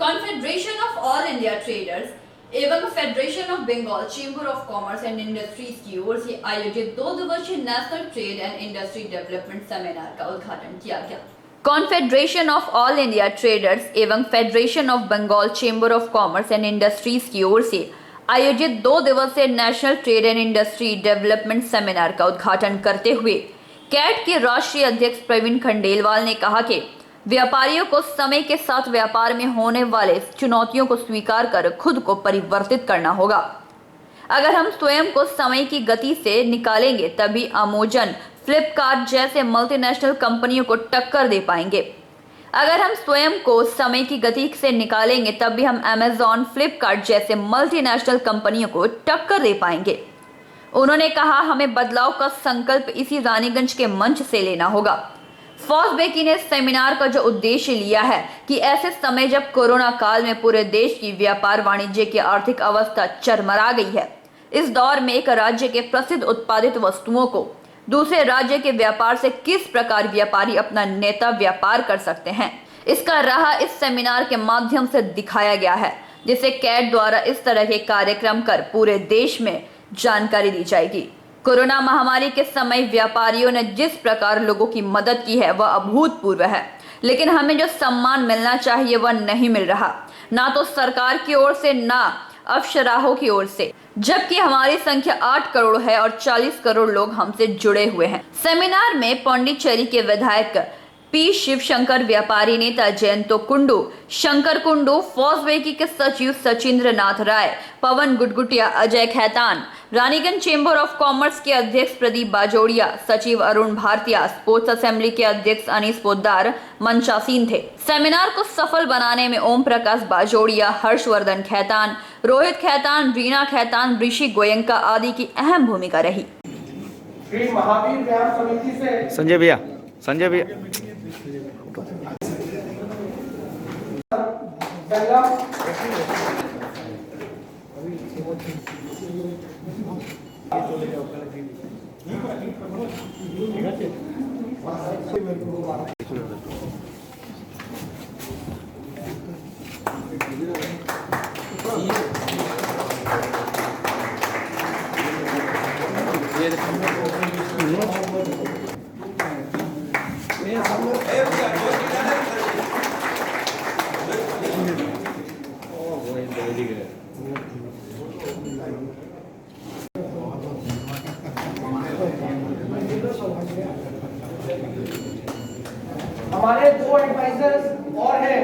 Confederation of all India traders एवं federation of Bengal chamber of commerce and industries की ओर से आयोजित 2 दिवसीय national trade and industry development seminar का उद्घाटन किया गया। Confederation of all India traders एवं federation of Bengal chamber of commerce and industries की ओर से आयोजित 2 दिवसीय national trade and industry development seminar का उद्घाटन करते हुए कैट के राष्ट्रीय अध्यक्ष प्रवीण खंडेलवाल ने कहा कि व्यापारियों को समय के साथ व्यापार में होने वाले चुनौतियों को स्वीकार कर खुद को परिवर्तित करना होगा। अगर हम स्वयं को समय की गति से निकालेंगे तभी अमेज़न, फ्लिपकार्ट जैसे मल्टीनेशनल कंपनियों को टक्कर दे पाएंगे। अगर हम स्वयं को समय की गति से निकालेंगे तभी हम अमेज़न, फ्लिपकार्ट जैसे मल्टीनेशनल कंपनियों को टक्कर दे पाएंगे। उन्होंने कहा, हमें बदलाव का संकल्प इसी रानीगंज के मंच से लेना होगा। फॉसबेकी ने सेमिनार का जो उद्देश्य लिया है कि ऐसे समय जब कोरोना काल में पूरे देश की व्यापार वाणिज्य की आर्थिक अवस्था चरमरा गई है, इस दौर में एक राज्य के प्रसिद्ध उत्पादित वस्तुओं को दूसरे राज्य के व्यापार से किस प्रकार व्यापारी अपना नेता व्यापार कर सकते हैं, इसका राह इस सेमिनार के माध्यम से दिखाया गया है, जिसे कैट द्वारा इस तरह के कार्यक्रम कर पूरे देश में जानकारी दी जाएगी। कोरोना महामारी के समय व्यापारियों ने जिस प्रकार लोगों की मदद की है वह अभूतपूर्व है, लेकिन हमें जो सम्मान मिलना चाहिए वह नहीं मिल रहा, ना तो सरकार की ओर से ना अफसराहों की ओर से, जबकि हमारी संख्या 8 करोड़ है और 40 करोड़ लोग हमसे जुड़े हुए हैं। सेमिनार में पांडिचेरी के विधायक पी शिवशंकर, व्यापारी नेता जयंतो कुंडू, शंकर कुंडू, फॉसबेकी के सचिव Sachindra Nath Roy, Pawan Gutgutia, Ajay Khaitan, Raniganj chamber of commerce के अध्यक्ष प्रदीप बाजोड़िया, सचिव अरुण भारतीय, स्पोर्ट्स असेंबली के अध्यक्ष अनीस पोद्दार मंचासीन थे। सेमिनार को सफल बनाने में ओम प्रकाश बाजोड़िया, हर्षवर्धन खैतान, रोहित खैतान, रीना खैतान, ऋषि गोयंका आदि की अहम भूमिका रही। श्री महावीर व्यायाम समिति से संजय भैया पहला हमारे 2 एडवाइजर्स और हैं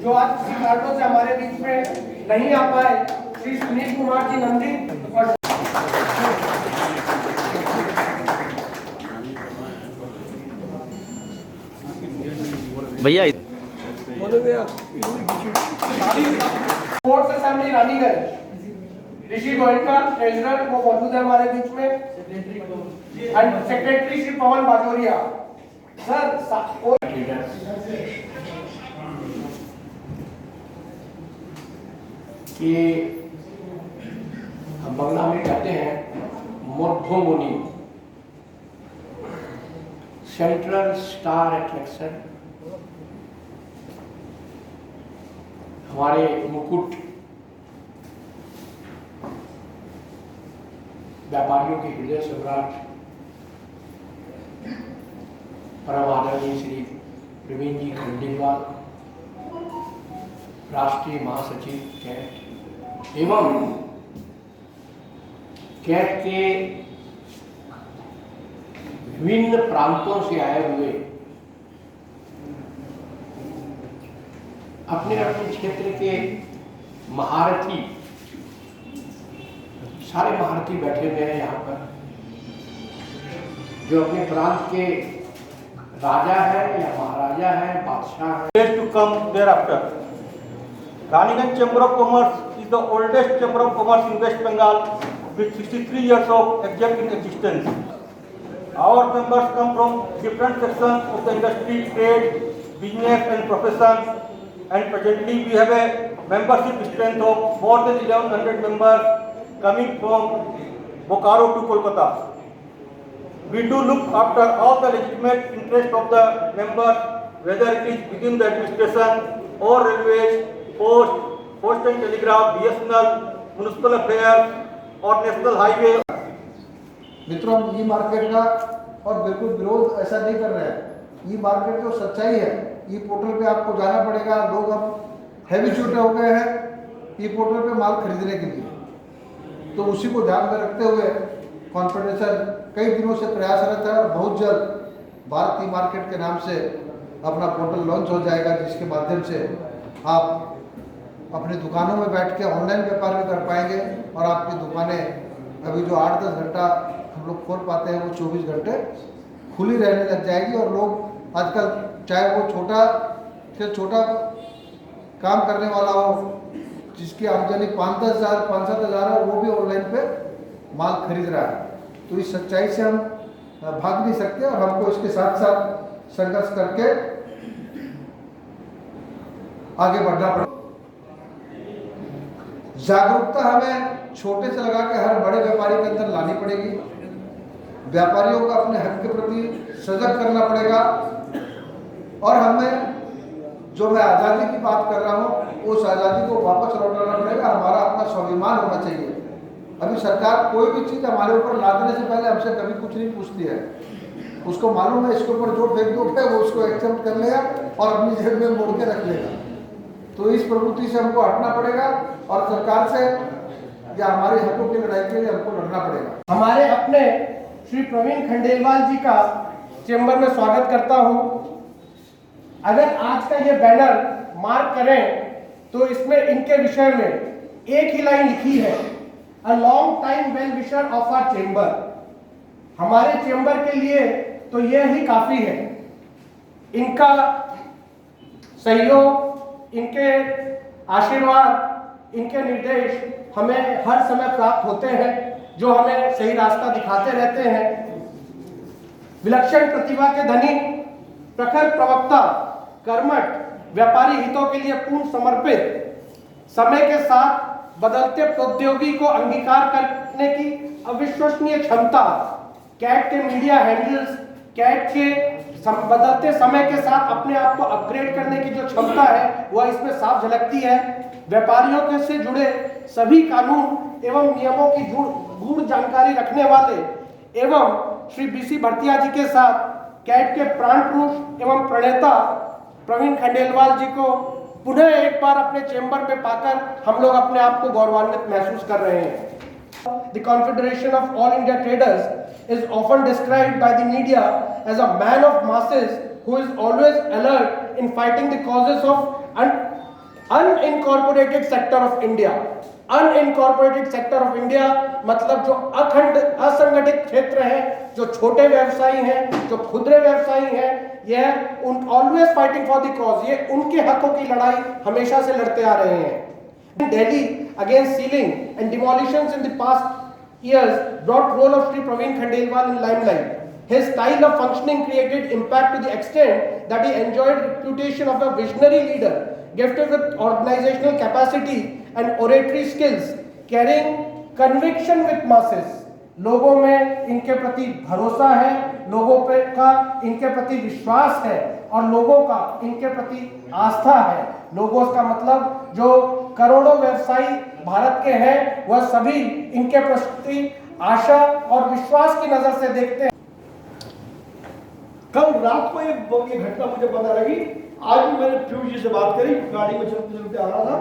जो आज किसी कारणों से हमारे बीच में नहीं आ पाए, श्री सुनील कुमार जी नंदी और भैया स्पोर्ट्स असेंबली रानीगंज, ऋषि गोयनका ट्रेजरर वो मौजूद है हमारे बीच में, and secretary Shri Pawan Bajoria. Sir कि हम बंगला में कहते हैं मोर्धोमुनि, सेंट्रल स्टार अट्रैक्शन, हमारे मुकुट व्यापारियों के हृदय सम्राट परम आदरणीय श्री प्रवीण जी खंडेलवाल, राष्ट्रीय महासचिव कैट एवं कैट के विभिन्न प्रांतों से आए हुए अपने अपने क्षेत्र के महारथी, सारे महारथी बैठे हुए हैं यहाँ पर, जो अपने प्रांत के राजा है या महाराजा है, बादशाह है। To come thereafter. Raniganj Chamber of Commerce is the oldest chamber of commerce in West Bengal with 63 years of exact existence. Our members come from different sections of the industry, trade, business and professions, and presently we have a membership strength of more than 1100 members coming from Bokaro to Kolkata. We do look after all the legitimate interests of the members, whether it is within the administration or railways post and telegraph, BSNL, municipal affairs और national highway. मित्रों, हम ई market का और बिल्कुल विरोध ऐसा नहीं कर रहे हैं। ई मार्केट जो सच्चाई है, ई पोर्टल पे आपको जाना पड़ेगा। लोग अब हैबिचुएट हो गए हैं ई पोर्टल पे माल खरीदने के लिए, तो उसी को ध्यान में रखते हुए कॉन्फेडरेशन कई दिनों से प्रयासरत है और बहुत जल्द भारत ई मार्केट के नाम से अपना पोर्टल लॉन्च हो जाएगा, जिसके माध्यम से आप अपनी दुकानों में बैठ के ऑनलाइन व्यापार भी कर पाएंगे और आपकी दुकानें अभी जो 8-10 घंटा हम लोग खोल पाते हैं वो 24 घंटे खुली रहने लग जाएगी। और लोग आजकल चाहे वो छोटा से छोटा काम करने वाला हो, जिसकी आमदनी 5-10 हज़ार 5-7 हज़ार है, वो भी ऑनलाइन पे माल खरीद रहा है। तो इस सच्चाई से हम भाग नहीं सकते और हमको इसके साथ साथ संघर्ष करके आगे बढ़ना पड़ेगा। जागरूकता हमें छोटे से लगा के हर बड़े व्यापारी के अंदर लानी पड़ेगी। व्यापारियों को अपने हक के प्रति सजग करना पड़ेगा और हमें जो मैं आज़ादी की बात कर रहा हूँ, उस आज़ादी को वापस लौटाना पड़ेगा। हमारा अपना स्वाभिमान होना चाहिए। अभी सरकार कोई भी चीज़ हमारे ऊपर लादने से पहले हमसे कभी कुछ नहीं पूछती है। उसको मालूम है इसके ऊपर जो फेंक दोगे वो उसको एक्सेप्ट कर लेगा और अपनी जेब में मोड़ के रख लेगा। तो इस प्रवृत्ति से हमको हटना पड़ेगा और सरकार से या हमारे हकों की लड़ाई के लिए हमको लड़ना पड़ेगा। हमारे अपने श्री प्रवीण खंडेलवाल जी का चेंबर में स्वागत करता हूं। अगर आज का ये बैनर मार्क करें तो इसमें इनके विषय में एक ही लाइन लिखी है, a long time well wisher of our chamber. हमारे चेंबर के लिए तो यह ही काफी है। इनका सहयोग, इनके आशीर्वाद, इनके निर्देश हमें हर समय प्राप्त होते हैं, जो हमें सही रास्ता दिखाते रहते हैं। विलक्षण प्रतिभा के धनी, प्रखर प्रवक्ता, कर्मठ, व्यापारी हितों के लिए पूर्ण समर्पित, समय के साथ बदलते प्रौद्योगिकी को अंगीकार करने की अविश्वसनीय क्षमता, कैट के मीडिया हैंडल्स, कैट के बदलते समय के साथ अपने आप को अपग्रेड करने की जो क्षमता है वह इसमें साफ झलकती है। व्यापारियों के से जुड़े सभी कानून एवं नियमों की गूढ़ जानकारी रखने वाले एवं श्री BC भरतिया जी के साथ कैट के प्राण पुरुष एवं प्रणेता प्रवीण खंडेलवाल जी को पुनः एक बार अपने चेंबर में पाकर हम लोग अपने आप को गौरवान्वित महसूस कर रहे हैं। The Confederation of All India Traders is often described by the media as a man of masses who is always alert in fighting the causes of unincorporated sector of India. Unincorporated sector of India मतलब जो अखंड असंगठित क्षेत्र है, जो छोटे व्यवसायी हैं, जो खुदरे व्यवसायी हैं, यह always fighting for the cause, ये उनके हकों की लड़ाई हमेशा से लड़ते आ रहे हैं। Delhi against sealing and demolitions in the past years brought role of Shri Praveen Khandelwal in limelight. His style of functioning created impact to the extent that he enjoyed reputation of a visionary leader, gifted with organizational capacity and oratory skills, carrying conviction with masses. लोगों में इनके प्रति भरोसा है, लोगों पे का इनके प्रति विश्वास है और लोगों का इनके प्रति आस्था है। लोगों का मतलब जो करोड़ों व्यवसायी भारत के हैं वह सभी इनके प्रति आशा और विश्वास की नजर से देखते हैं। कल रात को ये घटना मुझे पता लगी। आज भी मैंने पीयूष जी से बात करी, गाड़ी में चलते चलते आ रहा था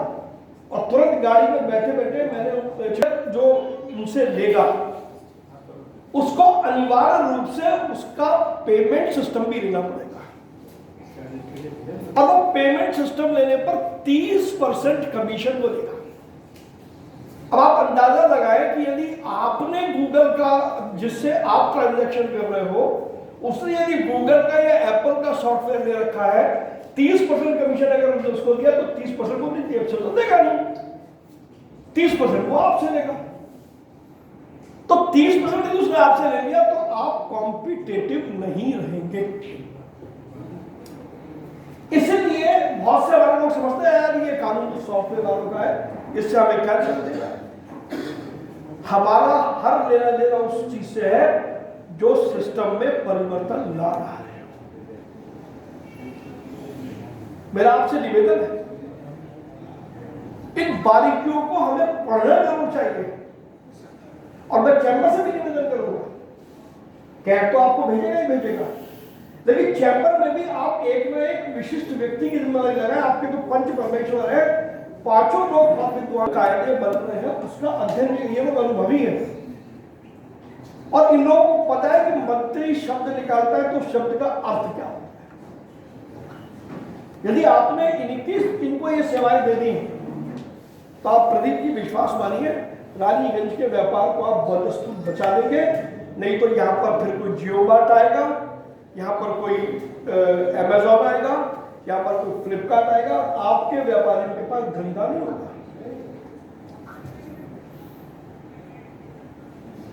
और तुरंत गाड़ी में बैठे बैठे मैंने जो मुझसे लेगा उसको अनिवार्य रूप से उसका पेमेंट सिस्टम भी लेना पड़ेगा। अब पेमेंट सिस्टम लेने पर 30% कमीशन को लेगा। अब आप अंदाजा लगाएं कि यदि आपने गूगल का, जिससे आप ट्रांजैक्शन कर रहे हो, उसने यदि गूगल का या एप्पल का सॉफ्टवेयर ले रखा है, 30% कमीशन अगर उसने उसको दिया तो 30% को नहीं देगा, नहीं 30% वो आपसे लेगा। तो 30% यदि उसने आपसे ले लिया तो आप कॉम्पिटिटिव नहीं रहेंगे। इसलिए बहुत से हमारे लोग समझते हैं यार ये कानून तो सॉफ्टवेयर वालों का है, इससे हमें क्या कर देगा। हमारा हर लेना देना उस चीज से है जो सिस्टम में परिवर्तन ला रहा है। मेरा आपसे निवेदन है इन बारीकियों को हमें पढ़ना जरूर चाहिए। और मैं चैंबर से भी निवेदन करूंगा, कैट तो आपको भेजेगा ही भेजेगा, लेकिन चैंबर में भी आप एक में एक विशिष्ट व्यक्ति की जिम्मेदारी लगाए। आपके जो पंच परमेश्वर है, पांचों लोग आप कायदे बन रहे हैं, उसका अध्ययन ये लोग अनुभवी है। और इन लोगों को पता है कि मंत्री शब्द निकालता है तो शब्द का अर्थ क्या होता है। यदि आपने इनको ये सेवाएं दे दी तो आप प्रदीप की विश्वास मानिए, रानीगंज के व्यापार को आप बदस्तूर बचा लेंगे। नहीं तो यहाँ पर फिर कोई जियोमार्ट आएगा, यहाँ पर कोई अमेजॉन आएगा, यहाँ पर कोई फ्लिपकार्ट आएगा, आपके व्यापारियों के पास धंधा नहीं होगा।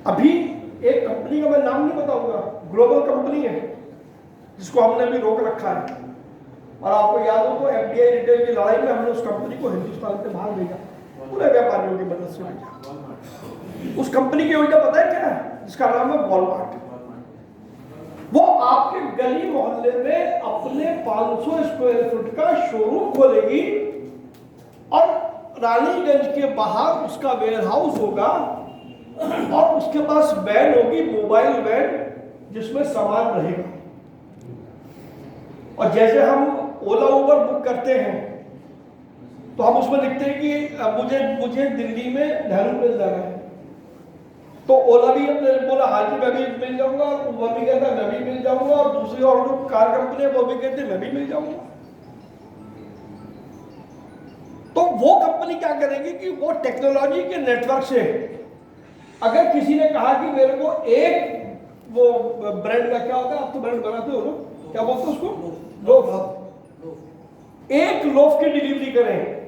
अभी एक कंपनी का मैं नाम नहीं बताऊंगा, ग्लोबल कंपनी है जिसको हमने अभी रोक रखा है। और आपको याद हो तो एफडीआई रिटेल की लड़ाई में हमने उस कंपनी को हिंदुस्तान से बाहर भेजा, पूरे व्यापारियों की मदद से भेजा। उस कंपनी की योजना पता है क्या है? जिसका नाम है वॉलमार्ट। वो आपके गली मोहल्ले में अपने 500 स्क्वायर फुट का शोरूम खोलेगी और रानीगंज के बाहर उसका वेयर हाउस होगा और उसके पास वैन होगी, मोबाइल वैन, जिसमें सामान रहेगा। और जैसे हम ओला उबर बुक करते हैं तो हम उसमें लिखते हैं कि मुझे दिल्ली में नेहरू प्लेस जाना है, तो ओला भी बोला हाँ जी मैं भी मिल जाऊंगा, और उबर भी कहता है मैं भी मिल जाऊंगा, और दूसरी और जो कार कंपनी है वो भी कहते हैं मैं भी मिल जाऊंगा। तो वो कंपनी क्या करेगी कि वो टेक्नोलॉजी के नेटवर्क से, अगर किसी ने कहा कि मेरे को एक वो ब्रांड का क्या होता है, आप तो ब्रांड बनाते हो ना, क्या बोलते हो उसको, लोफ, एक लोफ की डिलीवरी करें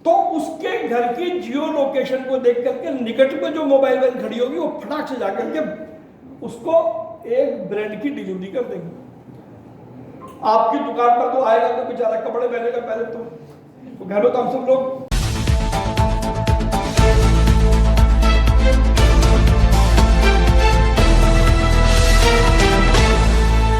तो उसके घर की जियो लोकेशन को देख करके निकट में जो मोबाइल वैन खड़ी होगी वो फटाक से जाकर के उसको एक ब्रांड की डिलीवरी कर देंगे। आपकी दुकान पर तो आएगा तो बेचारा कपड़े पहनेगा पहले तो घर में तो हम सब लोग